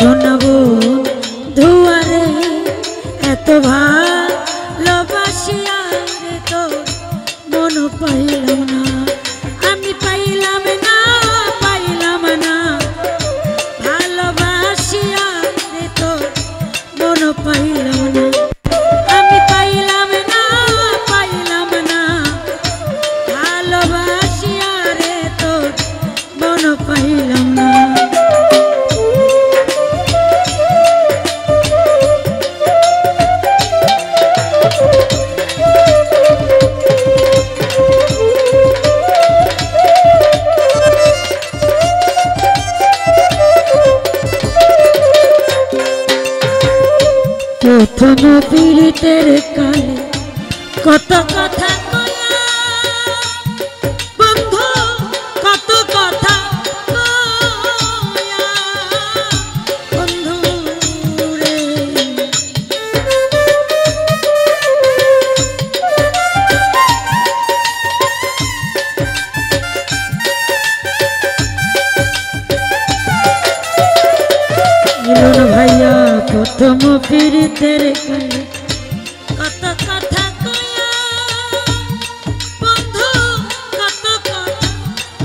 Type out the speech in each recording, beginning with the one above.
শোনাবো ধুয়ারে এত ভালোবাসিয়া রে তো মন পাইলাম না, আমি পাইলাম না ভালোবাসিয়া রে তো মন পাইলাম না, আমি পাইলাম না ভালোবাসিয়া রে তো মন পাইলাম না। প্রথম পীড়িতের কালে কত কথা কয়া বন্ধু, কত কথা কয়া বন্ধু রে। মিলন ভাইয়া প্রথম পীড়িতের কালে কত কথা কয়া বন্ধু, কত কথা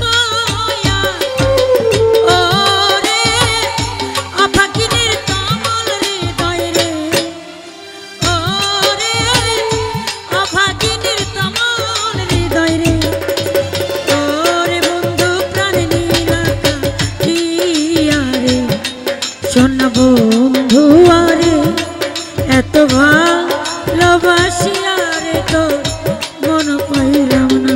কয়া ওরে অভাগিনীর কমল হৃদয় রে, ওরে অভাগিনীর কমল হৃদয় রে, ওরে বন্ধু প্রাণ নীলা কাটিয়া রে। শোন বন্ধু আরে এত ভালোবাসিয়া রে তো মন পাইলাম না।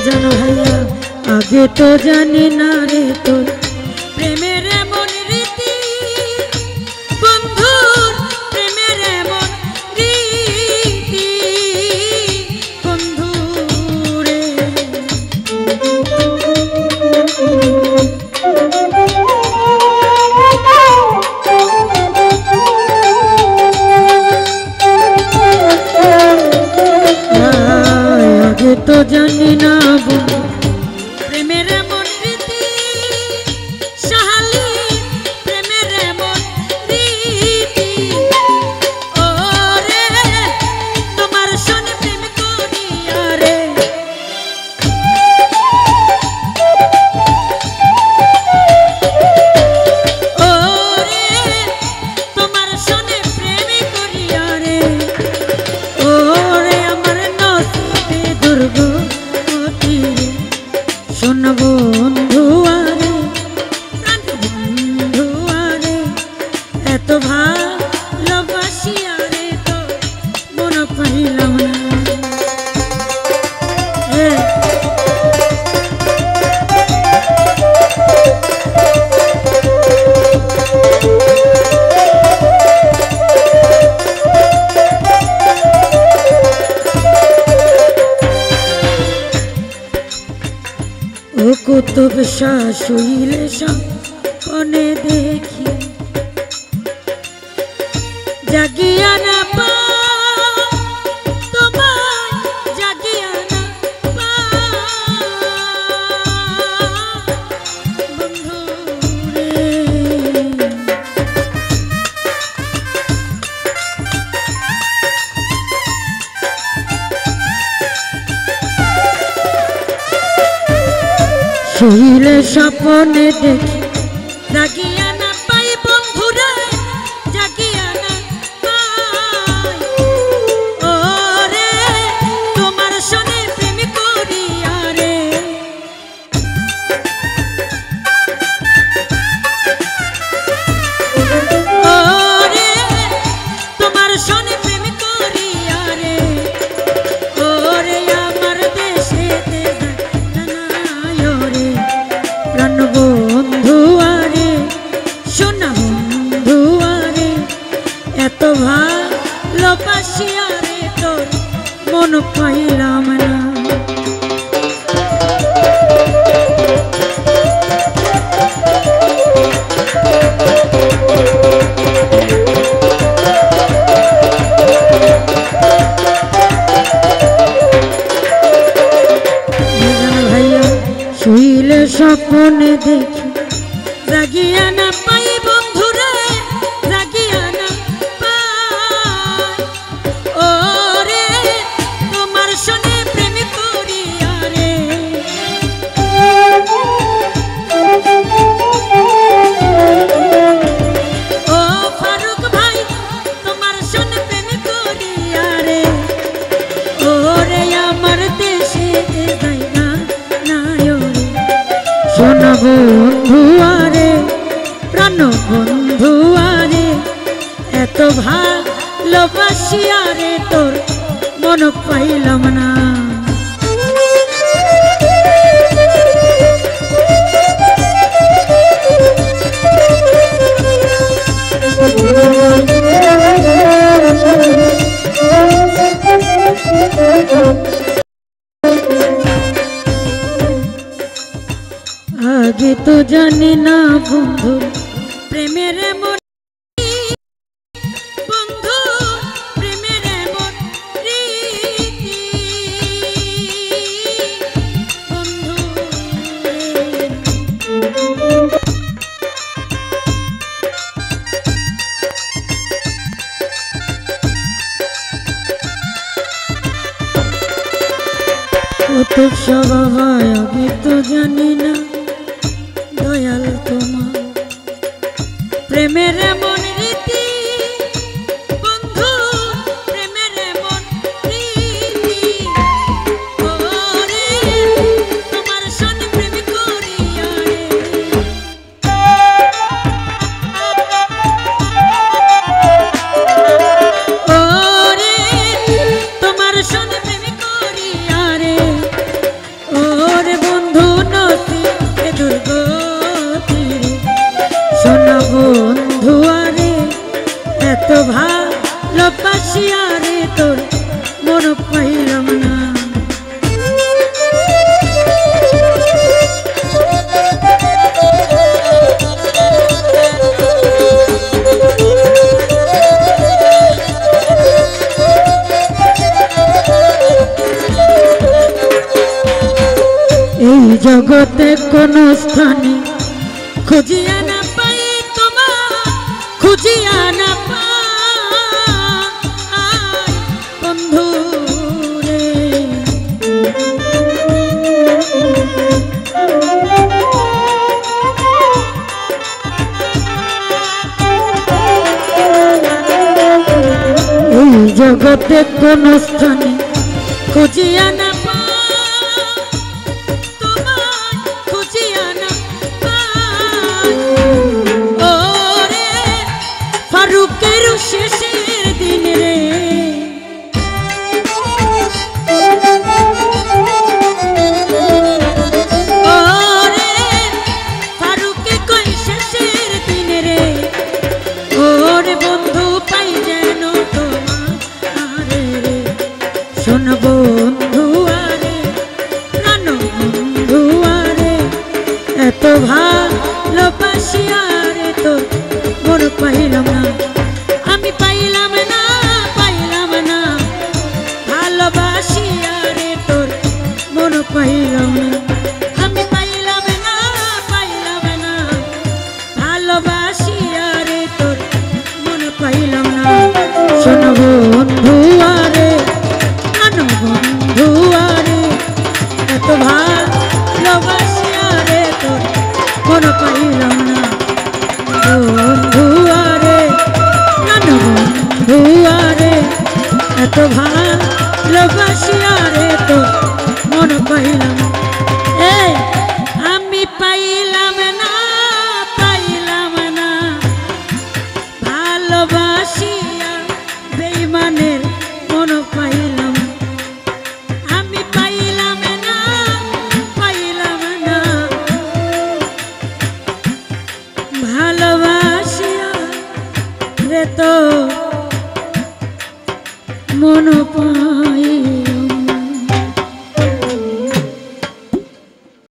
জানো ভাইয়া আগে তো জানি না রে তোর প্রেমের এমন রীতি, বন্ধুর প্রেমের এমন রীতি বন্ধু রে। আগে তো জানি না বন্ধু প্রেমের এমন রীতি, প্রেমের এমন রীতি ওরে তোমার সনে প্রেম করিয়া রে, ওরে তোমার সনে প্রেম করিয়া রে, ওরে আমার নসিবে দুর্গতি রে। শোন বন্ধু আরে বন্ধু আরে এত ভালোবাসিয়া রে তো মন পাইলাম না। ও কুতুব শাহ শুইলে সপনে দেখি জাগিয়া না পা তোমায় জাগিয়া না পা বন্ধু রে। শুইলে স্বপ্নে দেখি জাগিয়া না পাই বন্ধু রে, জাগিয়া না পাই ওরে তোমার সনে প্রেম করিয়া রে, ওরে তোমার সনে প্রেম করিয়া রে, ওরে আমার দেশে প্রাণ বন্ধু আরে স্বপ্নে দেখি জাগিয়া না পাই বন্ধুরে, জাগিয়া না পাই। ওরে তোমার সনে প্রেম করিয়া রে, ও ফারুক ভাই তোমার সনে প্রেম করিয়া রে। ওরে আমার দেশে জায়গা নাই রে, শোনা বন্ধু আরে প্রাণ বন্ধু আরে, এত ভালোবাসিয়া রে তোর মন পাইলাম না। আগে তো জানি না বন্ধু প্রেমের এমন, বন্ধু প্রেমের এমন রীতি, বন্ধু কত স্বভাব আগে তো জানি না দয়াল তোমার প্রেমের এমন রীতি, বন্ধু প্রেমের এমন রীতি। ওরে তোমার সনে প্রেম করিয়া রে, ওরে তোমার সনে প্রেম করিয়া রে। ওরে বন্ধু নসিবে দুর্গতি রে, শোনা বন্ধু আরে এত ভালোবাসিয়া রে তোর মন পাইলাম না। এই জগতে কোন স্থানে খুঁজিয়া না পাই তোমার, খুঁজিয়া না পাই বন্ধু রে। এই জগতে কোন স্থানে খুঁজিয়া না ফারুকের শেষের দিন রে, ওরে ফারুকে কই শেষের দিন রে। ওরে বন্ধু পাই যেন তোমার রে, শোন বন্ধু আরে প্রাণ বন্ধু আরে, এত ভালোবাসিয়া রে তোর মন পাইলাম না। আমি পাইলাম না, পাইলাম না ভালোবাসিয়া রে তোর মন পাইলাম না। আমি পাইলাম না, পাইলাম না ভালোবাসিয়া রে তোর মন পাইলাম না। শোন বন্ধু আরে প্রাণ বন্ধু আরে, এত ভালোবাসিয়া রে তোর মন পাইলাম না। বন্ধু আরে প্রাণ বন্ধু আরে, এত ভালোবাসিয়া